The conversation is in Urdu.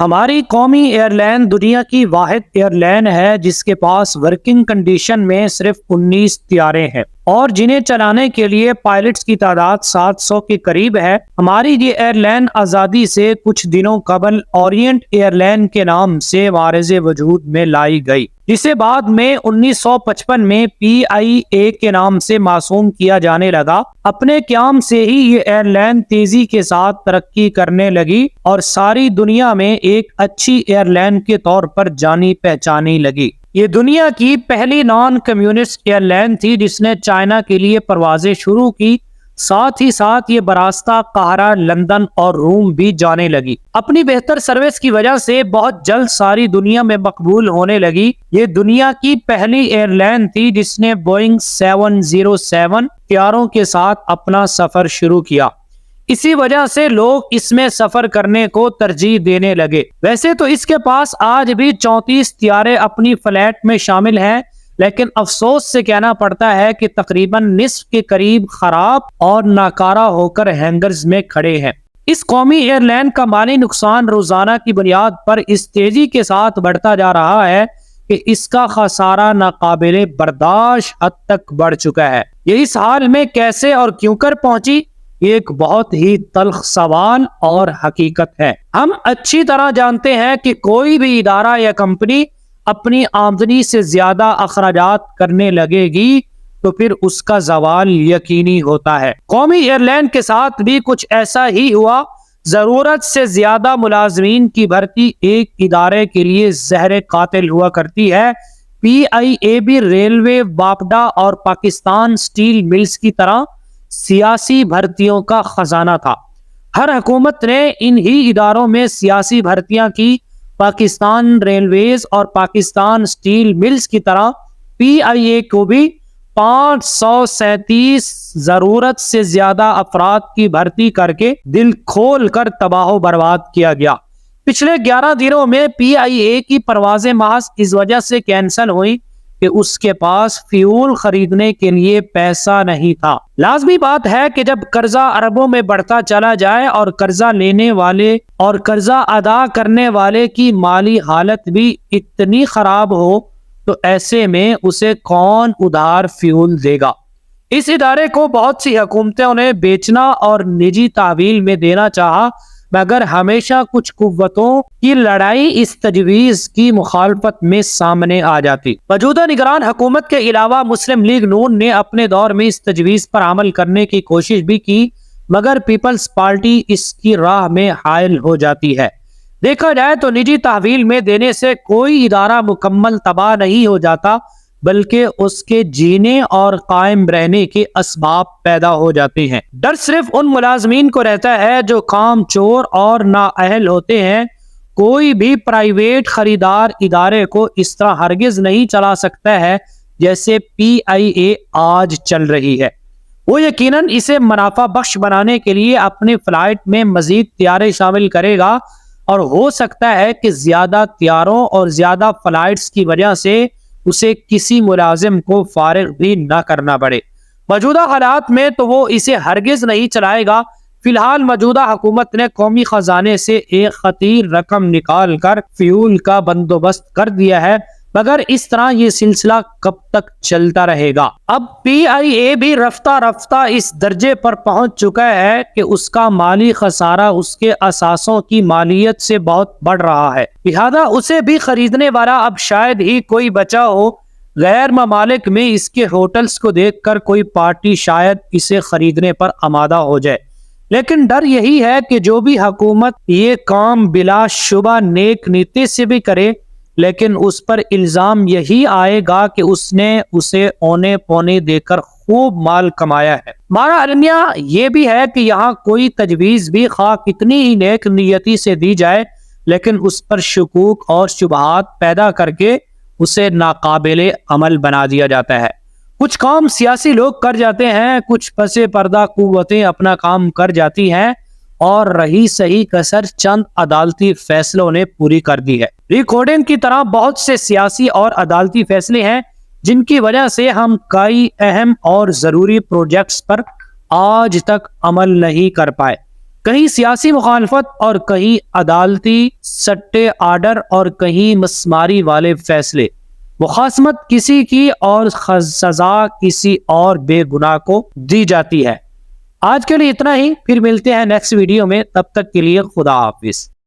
ہماری قومی ایئر لائن دنیا کی واحد ایئر لائن ہے جس کے پاس ورکنگ کنڈیشن میں صرف 19 طیارے ہیں اور جنہیں چلانے کے لیے پائلٹس کی تعداد 700 کے قریب ہے۔ ہماری یہ ایئر لائن آزادی سے کچھ دنوں قبل اورینٹ ایئر لائن کے نام سے معرض وجود میں لائی گئی، جسے بعد میں 1955 میں PIA کے نام سے موسوم کیا جانے لگا۔ اپنے قیام سے ہی یہ ایئر لائن تیزی کے ساتھ ترقی کرنے لگی اور ساری دنیا میں ایک اچھی ایئر لائن کے طور پر جانی پہچانی لگی۔ یہ دنیا کی پہلی نان کمیونسٹ ایئر لائن تھی جس نے چائنا کے لیے پروازیں شروع کی، ساتھ ہی ساتھ یہ براستہ قاہرہ، لندن اور روم بھی جانے لگی۔ اپنی بہتر سروس کی وجہ سے بہت جلد ساری دنیا میں مقبول ہونے لگی۔ یہ دنیا کی پہلی ایئر لائن تھی جس نے بوئنگ 707 طیاروں کے ساتھ اپنا سفر شروع کیا۔ اسی وجہ سے لوگ اس میں سفر کرنے کو ترجیح دینے لگے۔ ویسے تو اس کے پاس آج بھی 34 طیارے اپنی فلیٹ میں شامل ہیں، لیکن افسوس سے کہنا پڑتا ہے کہ تقریباً نصف کے قریب خراب اور ناکارہ ہو کر ہینگرز میں کھڑے ہیں۔ اس قومی ایئر لائن کا مالی نقصان روزانہ کی بنیاد پر اس تیزی کے ساتھ بڑھتا جا رہا ہے کہ اس کا خسارہ ناقابل برداشت حد تک بڑھ چکا ہے۔ یہ اس حال میں کیسے اور کیوں کر پہنچی، یہ ایک بہت ہی تلخ سوال اور حقیقت ہے۔ ہم اچھی طرح جانتے ہیں کہ کوئی بھی ادارہ یا کمپنی اپنی آمدنی سے زیادہ اخراجات کرنے لگے گی تو پھر اس کا زوال یقینی ہوتا ہے۔ قومی ایئر لائن کے ساتھ بھی کچھ ایسا ہی ہوا۔ ضرورت سے زیادہ ملازمین کی بھرتی ایک ادارے کے لیے زہر قاتل ہوا کرتی ہے۔ PIA بھی ریلوے، واپڈا اور پاکستان اسٹیل ملز کی طرح سیاسی بھرتیوں کا خزانہ تھا۔ ہر حکومت نے انہی اداروں میں سیاسی بھرتیاں کی۔ پاکستان ریلویز اور پاکستان اسٹیل ملز کی طرح PIA کو بھی 537 ضرورت سے زیادہ افراد کی بھرتی کر کے دل کھول کر تباہ و برباد کیا گیا۔ پچھلے 11 دنوں میں PIA کی پروازیں محض اس وجہ سے کینسل ہوئی کہ اس کے پاس فیول خریدنے کے لیے پیسہ نہیں تھا۔ لازمی بات ہے کہ جب قرضہ اربوں میں بڑھتا چلا جائے اور قرضہ لینے والے اور قرضہ ادا کرنے والے کی مالی حالت بھی اتنی خراب ہو تو ایسے میں اسے کون ادھار فیول دے گا؟ اس ادارے کو بہت سی حکومتوں نے بیچنا اور نجی تحویل میں دینا چاہا، مگر ہمیشہ کچھ قوتوں کی لڑائی اس تجویز کی مخالفت میں سامنے آ جاتی۔ موجودہ نگران حکومت کے علاوہ مسلم لیگ نون نے اپنے دور میں اس تجویز پر عمل کرنے کی کوشش بھی کی، مگر پیپلز پارٹی اس کی راہ میں حائل ہو جاتی ہے۔ دیکھا جائے تو نجی تحویل میں دینے سے کوئی ادارہ مکمل تباہ نہیں ہو جاتا، بلکہ اس کے جینے اور قائم رہنے کے اسباب پیدا ہو جاتے ہیں۔ ڈر صرف ان ملازمین کو رہتا ہے جو کام چور اور نااہل ہوتے ہیں۔ کوئی بھی پرائیویٹ خریدار ادارے کو اس طرح ہرگز نہیں چلا سکتا ہے جیسے PIA آج چل رہی ہے۔ وہ یقیناً اسے منافع بخش بنانے کے لیے اپنی فلائٹ میں مزید طیارے شامل کرے گا، اور ہو سکتا ہے کہ زیادہ طیاروں اور زیادہ فلائٹس کی وجہ سے اسے کسی ملازم کو فارغ بھی نہ کرنا پڑے۔ موجودہ حالات میں تو وہ اسے ہرگز نہیں چلائے گا۔ فی الحال موجودہ حکومت نے قومی خزانے سے ایک خطیر رقم نکال کر فیول کا بندوبست کر دیا ہے، مگر اس طرح یہ سلسلہ کب تک چلتا رہے گا؟ اب PIA بھی رفتہ رفتہ اس درجے پر پہنچ چکا ہے کہ اس کا مالی خسارہ اس کے اثاثوں کی مالیت سے بہت بڑھ رہا ہے، لہذا اسے بھی خریدنے والا اب شاید ہی کوئی بچا ہو۔ غیر ممالک میں اس کے ہوٹلز کو دیکھ کر کوئی پارٹی شاید اسے خریدنے پر آمادہ ہو جائے، لیکن ڈر یہی ہے کہ جو بھی حکومت یہ کام بلا شبہ نیک نیتی سے بھی کرے، لیکن اس پر الزام یہی آئے گا کہ اس نے اسے اونے پونے دے کر خوب مال کمایا ہے۔ ہمارا المیہ یہ بھی ہے کہ یہاں کوئی تجویز بھی خواہ کتنی ہی نیک نیتی سے دی جائے، لیکن اس پر شکوک اور شبہات پیدا کر کے اسے ناقابل عمل بنا دیا جاتا ہے۔ کچھ کام سیاسی لوگ کر جاتے ہیں، کچھ پس پردہ قوتیں اپنا کام کر جاتی ہیں، اور رہی صحیح کسر چند عدالتی فیصلوں نے پوری کر دی ہے۔ ریکارڈنگ کی طرح بہت سے سیاسی اور عدالتی فیصلے ہیں جن کی وجہ سے ہم کئی اہم اور ضروری پروجیکٹس پر آج تک عمل نہیں کر پائے۔ کہیں سیاسی مخالفت اور کہیں عدالتی سٹے آرڈر اور کہیں مسماری والے فیصلے، مخاصمت کسی کی اور سزا کسی اور بے گناہ کو دی جاتی ہے۔ آج کے لیے اتنا ہی، پھر ملتے ہیں نیکسٹ ویڈیو میں، تب تک کے لیے خدا حافظ۔